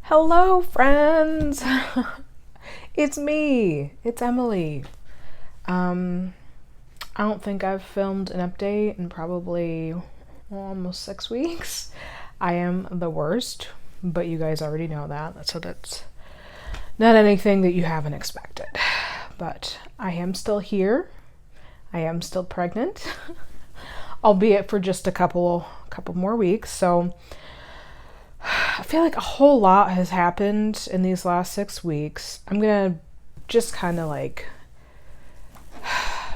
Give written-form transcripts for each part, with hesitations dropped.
Hello, friends. It's me. It's Emily. Um, I don't think I've filmed an update in probably almost 6 weeks. I am the worst, but you guys already know that, so that's not anything that you haven't expected. But I am still here. I am still pregnant, albeit for just a couple more weeks. So I feel like a whole lot has happened in these last 6 weeks. I'm gonna just kind of like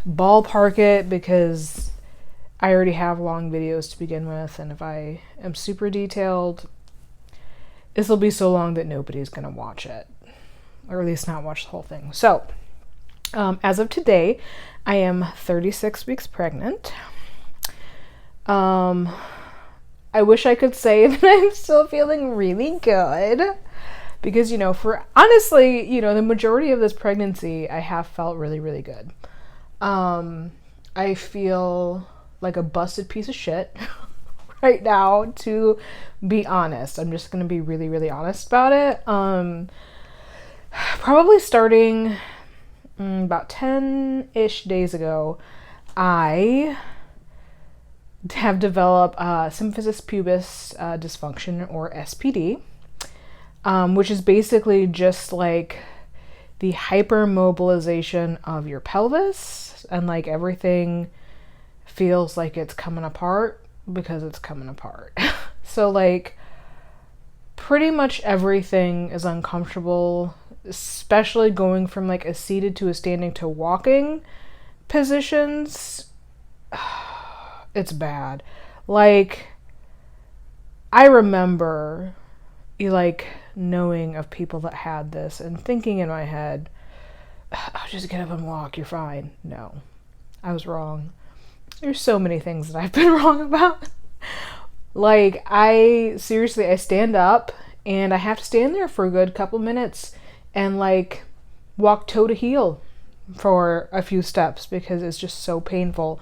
ballpark it because I already have long videos to begin with, and if I am super detailed, this will be so long that nobody's gonna watch it, or at least not watch the whole thing. So, as of today, I am 36 weeks pregnant. I wish I could say that I'm still feeling really good because, for honestly, the majority of this pregnancy, I have felt really, really good. I feel like a busted piece of shit right now, to be honest. I'm just going to be really, really honest about it. Probably starting about 10-ish days ago, I have developed symphysis pubis dysfunction, or SPD, which is basically just like the hypermobilization of your pelvis, and like everything feels like it's coming apart because it's coming apart. So like pretty much everything is uncomfortable, especially going from like a seated to a standing to walking positions. It's bad. Like, I remember knowing of people that had this and thinking in my head, oh, just get up and walk, you're fine. No, I was wrong. There's so many things that I've been wrong about. Like, I stand up and I have to stand there for a good couple minutes and like walk toe to heel for a few steps because it's just so painful.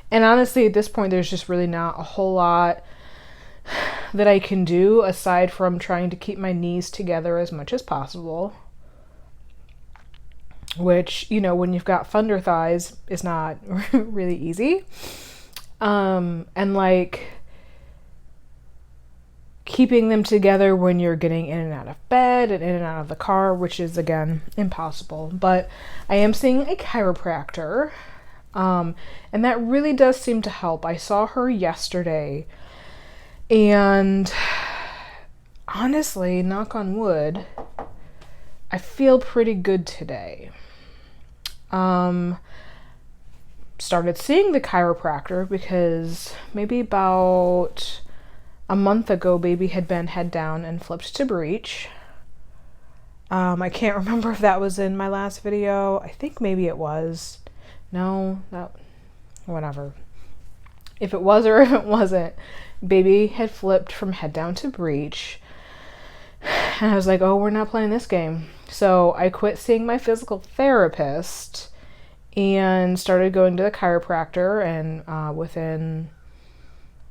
And honestly, at this point, there's just really not a whole lot that I can do aside from trying to keep my knees together as much as possible. Which, when you've got thunder thighs, is not really easy. And like keeping them together when you're getting in and out of bed and in and out of the car, which is, again, impossible. But I am seeing a chiropractor. And that really does seem to help. I saw her yesterday, and honestly, knock on wood, I feel pretty good today. Started seeing the chiropractor because maybe about a month ago, baby had been head down and flipped to breech. I can't remember if that was in my last video. I think maybe it was. No, whatever. If it was or if it wasn't, baby had flipped from head down to breech. And I was like, oh, we're not playing this game. So I quit seeing my physical therapist and started going to the chiropractor. And within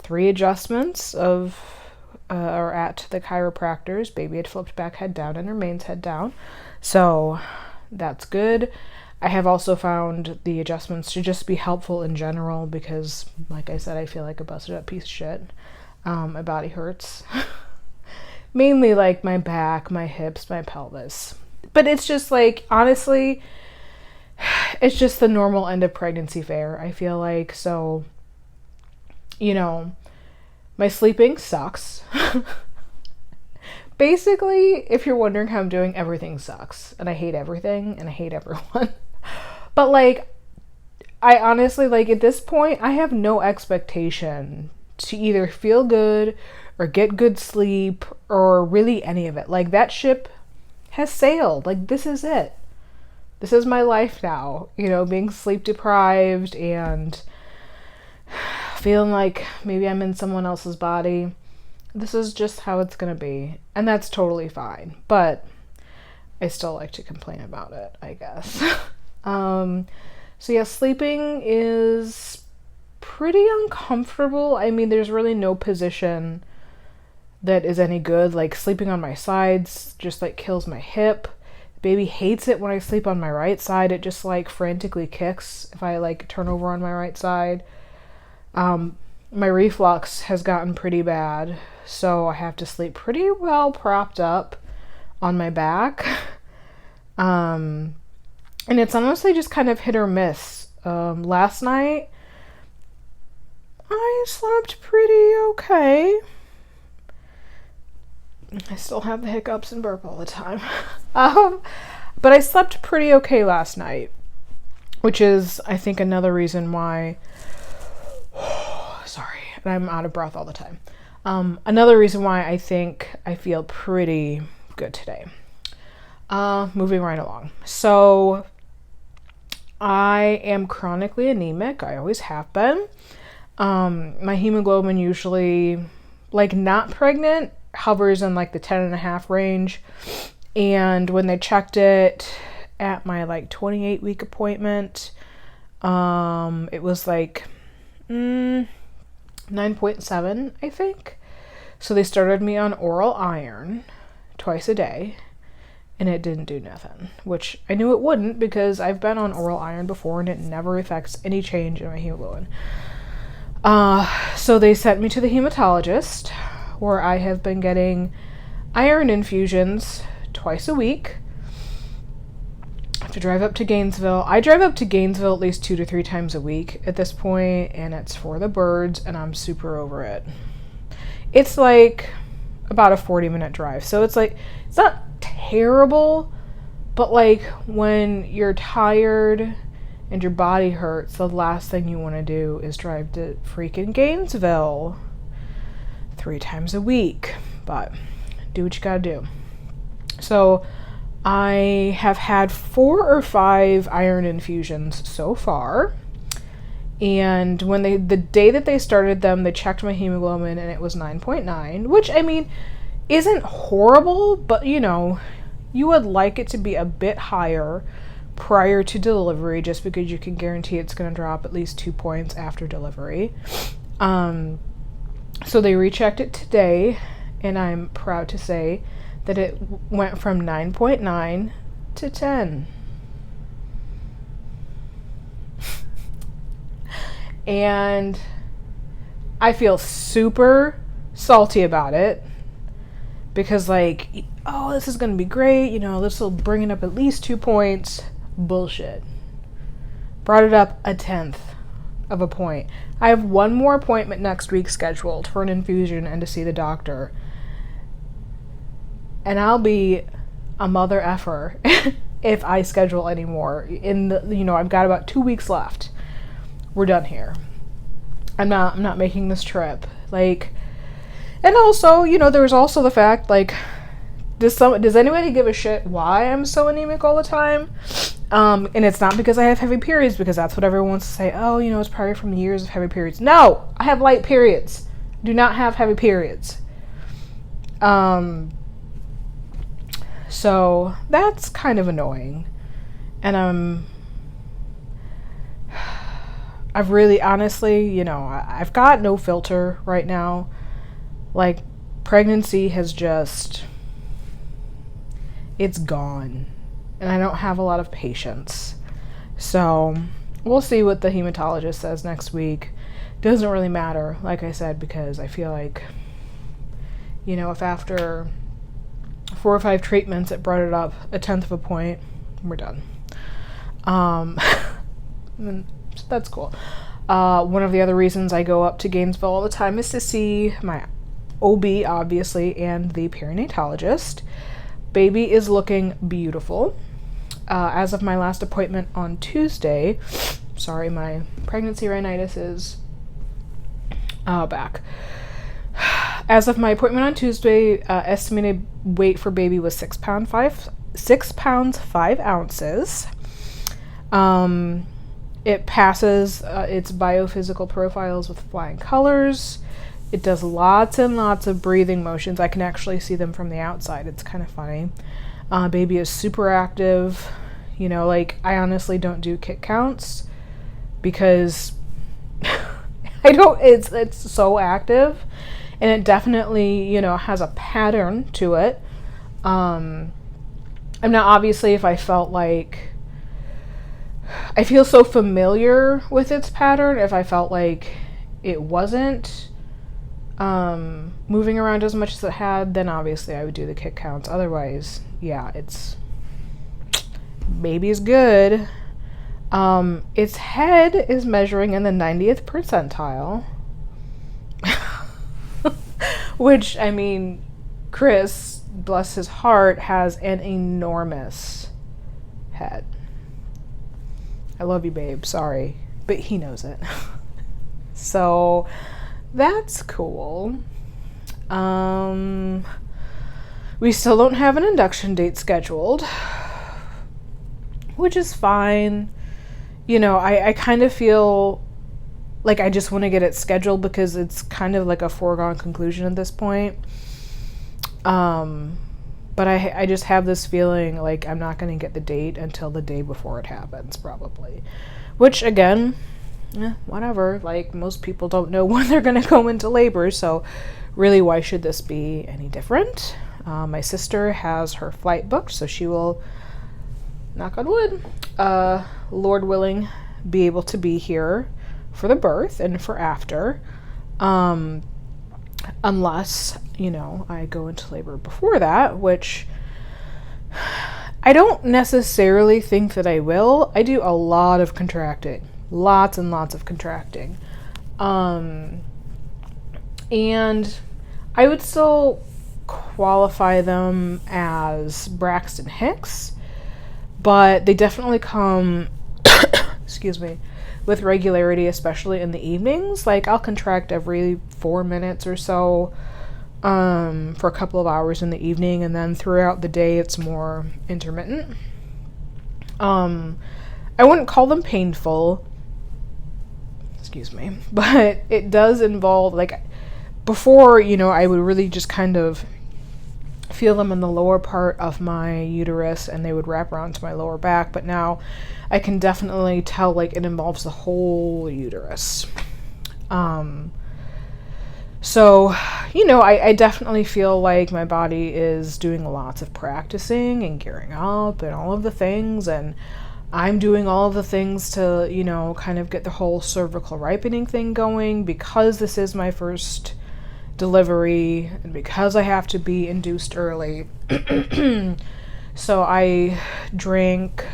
3 adjustments at the chiropractor's, baby had flipped back head down and remains head down. So that's good. I have also found the adjustments to just be helpful in general because, like I said, I feel like a busted up piece of shit. My body hurts. Mainly like my back, my hips, my pelvis. But it's just like, honestly, it's just the normal end of pregnancy fare, I feel like. So, my sleeping sucks. Basically, if you're wondering how I'm doing, everything sucks. And I hate everything, and I hate everyone. But, like, I honestly, like, at this point, I have no expectation to either feel good or get good sleep or really any of it. Like, that ship has sailed. Like, this is it. This is my life now. Being sleep deprived and feeling like maybe I'm in someone else's body. This is just how it's going to be. And that's totally fine. But I still like to complain about it, I guess. So yeah, sleeping is pretty uncomfortable. I mean, there's really no position that is any good. Like sleeping on my sides just like kills my hip. Baby hates it when I sleep on my right side. It just like frantically kicks if I like turn over on my right side. My reflux has gotten pretty bad, so I have to sleep pretty well propped up on my back. And it's honestly just kind of hit or miss. Last night I slept pretty okay. I still have the hiccups and burp all the time. But I slept pretty okay last night, which is, I think, another reason why... Sorry, and I'm out of breath all the time. Another reason why I think I feel pretty good today. Moving right along. So, I am chronically anemic. I always have been. My hemoglobin usually, like not pregnant, hovers in like the 10.5 range. And when they checked it at my like 28-week appointment, it was like 9.7, I think. So they started me on oral iron twice a day, and it didn't do nothing, which I knew it wouldn't because I've been on oral iron before and it never affects any change in my hemoglobin. So they sent me to the hematologist, where I have been getting iron infusions twice a week. I have to drive up to Gainesville. I drive up to Gainesville at least 2 to 3 times a week at this point, and it's for the birds, and I'm super over it. It's like about a 40-minute drive, so it's like, it's not terrible, but like when you're tired and your body hurts, the last thing you want to do is drive to freaking Gainesville 3 times a week. But do what you gotta do. So I have had 4 or 5 iron infusions so far. And when the day that they started them, they checked my hemoglobin and it was 9.9, which I mean isn't horrible, but you know, you would like it to be a bit higher prior to delivery, just because you can guarantee it's going to drop at least 2 points after delivery. So they rechecked it today, and I'm proud to say that it went from 9.9 to 10. And I feel super salty about it because like, oh, this is going to be great. You know, this will bring it up at least 2 points. Bullshit. Brought it up 1/10 of a point. I have one more appointment next week scheduled for an infusion and to see the doctor. And I'll be a mother effer if I schedule any more. I've got about 2 weeks left. We're done here. I'm not making this trip. Like, and also, there's also the fact, like, does anybody give a shit why I'm so anemic all the time? And it's not because I have heavy periods, because that's what everyone wants to say. Oh, it's probably from years of heavy periods. No, I have light periods. Do not have heavy periods. So that's kind of annoying. And I've really, honestly, I've got no filter right now. Like, pregnancy has just, it's gone. And I don't have a lot of patience. So we'll see what the hematologist says next week. Doesn't really matter, like I said, because I feel like, if after 4 or 5 treatments it brought it up 1/10 of a point, we're done. That's cool. One of the other reasons I go up to Gainesville all the time is to see my OB, obviously, and the perinatologist. Baby is looking beautiful. As of my last appointment on Tuesday, sorry, my pregnancy rhinitis is back. As of my appointment on Tuesday, estimated weight for baby was 6 pounds 5 ounces. It passes its biophysical profiles with flying colors. It does lots and lots of breathing motions. I can actually see them from the outside. It's kind of funny. Baby is super active. Like, I honestly don't do kick counts because it's so active. and it definitely, you know, has a pattern to it. I'm not, obviously, if I felt like I feel so familiar with its pattern, if I felt like it wasn't moving around as much as it had, then obviously I would do the kick counts. Otherwise, yeah, it's baby's good. Its head is measuring in the 90th percentile, which, I mean, Chris, bless his heart, has an enormous head. I love you, babe. Sorry, but he knows it. So that's cool. We still don't have an induction date scheduled, which is fine. You know, I kind of feel like I just want to get it scheduled because it's kind of like a foregone conclusion at this point. But I just have this feeling like I'm not going to get the date until the day before it happens, probably. Which, again, whatever. Like, most people don't know when they're going to go into labor, so really, why should this be any different? My sister has her flight booked, so she will, knock on wood, Lord willing, be able to be here for the birth and for after. Unless, you know, I go into labor before that, which I don't necessarily think that I will. I do a lot of contracting. Lots and lots of contracting. And I would still qualify them as Braxton Hicks, but they definitely come, excuse me, with regularity, especially in the evenings. Like, I'll contract every 4 minutes or so for a couple of hours in the evening, and then throughout the day it's more intermittent. I wouldn't call them painful, excuse me, but it does involve, like, before, you know, I would really just kind of feel them in the lower part of my uterus and they would wrap around to my lower back, but now I can definitely tell, like, it involves the whole uterus. So, you know, I definitely feel like my body is doing lots of practicing and gearing up and all of the things, and I'm doing all of the things to, you know, kind of get the whole cervical ripening thing going, because this is my first delivery and because I have to be induced early. So I drank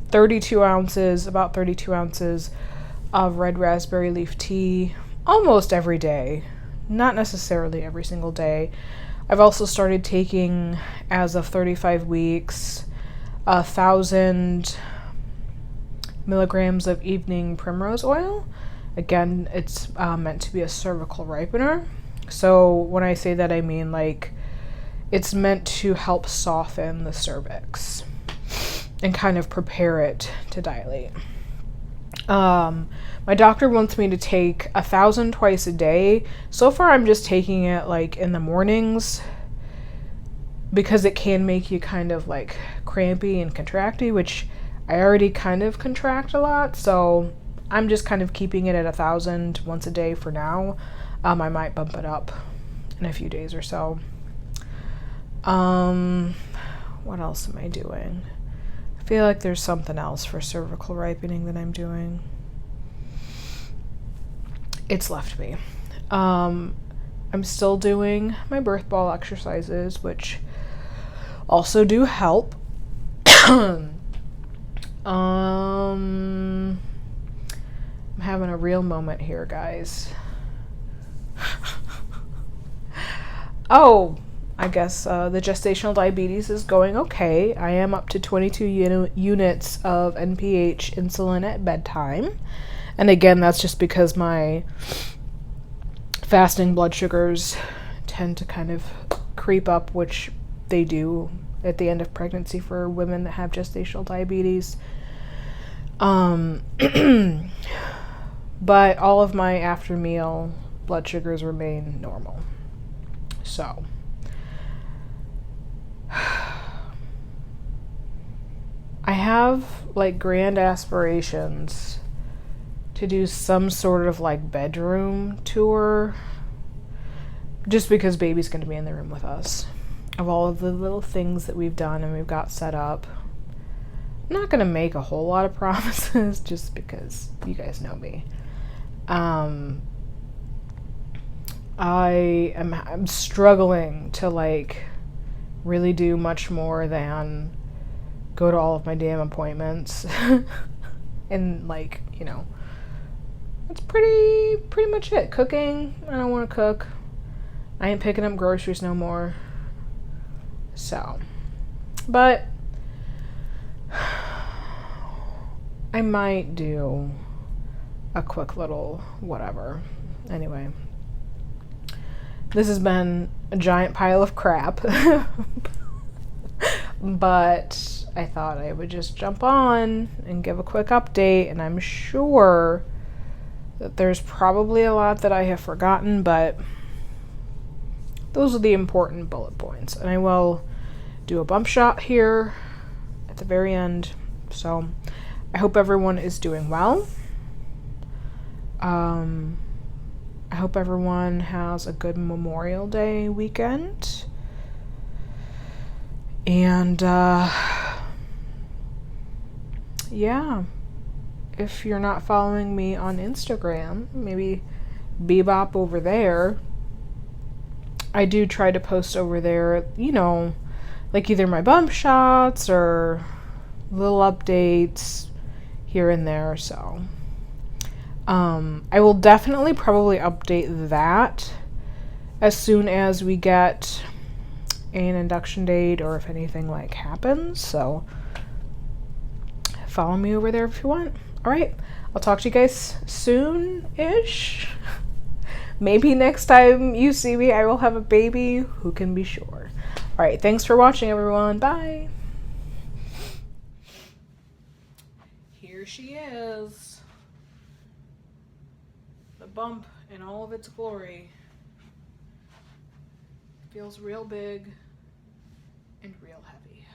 about 32 ounces of red raspberry leaf tea almost every day. Not necessarily every single day. I've also started taking, as of 35 weeks, 1,000 milligrams of evening primrose oil. Again, it's meant to be a cervical ripener. So when I say that, I mean, like, it's meant to help soften the cervix and kind of prepare it to dilate. My doctor wants me to take 1,000 twice a day. So far, I'm just taking it, like, in the mornings, because it can make you kind of, like, crampy and contracty, which I already kind of contract a lot, so I'm just kind of keeping it at 1,000 once a day for now. I might bump it up in a few days or so. What else am I doing? I feel like there's something else for cervical ripening that I'm doing. It's left me. I'm still doing my birth ball exercises, which also do help. I'm having a real moment here, guys. Oh, I guess the gestational diabetes is going okay. I am up to 22 units of NPH insulin at bedtime. And again, that's just because my fasting blood sugars tend to kind of creep up, which they do at the end of pregnancy for women that have gestational diabetes. But all of my after meal blood sugars remain normal. So I have, like, grand aspirations to do some sort of, like, bedroom tour just because baby's going to be in the room with us. Of all of the little things that we've done and we've got set up, I'm not going to make a whole lot of promises just because you guys know me. I'm struggling to like really do much more than go to all of my damn appointments. And like, you know, that's pretty much it. Cooking, I don't want to cook. I ain't picking up groceries no more. So, but I might do a quick little whatever. Anyway, this has been a giant pile of crap. But I thought I would just jump on and give a quick update, and I'm sure that there's probably a lot that I have forgotten, but those are the important bullet points. And I will do a bump shot here at the very end. So I hope everyone is doing well. I hope everyone has a good Memorial Day weekend. And yeah, if you're not following me on Instagram, maybe bebop over there. I do try to post over there, you know, like either my bump shots or little updates here and there. So I will definitely probably update that as soon as we get an induction date or if anything like happens. So follow me over there if you want. All right, I'll talk to you guys soon-ish. Maybe next time you see me, I will have a baby. Who can be sure? All right, thanks for watching, everyone. Bye. Here she is. The bump in all of its glory. Feels real big and real heavy.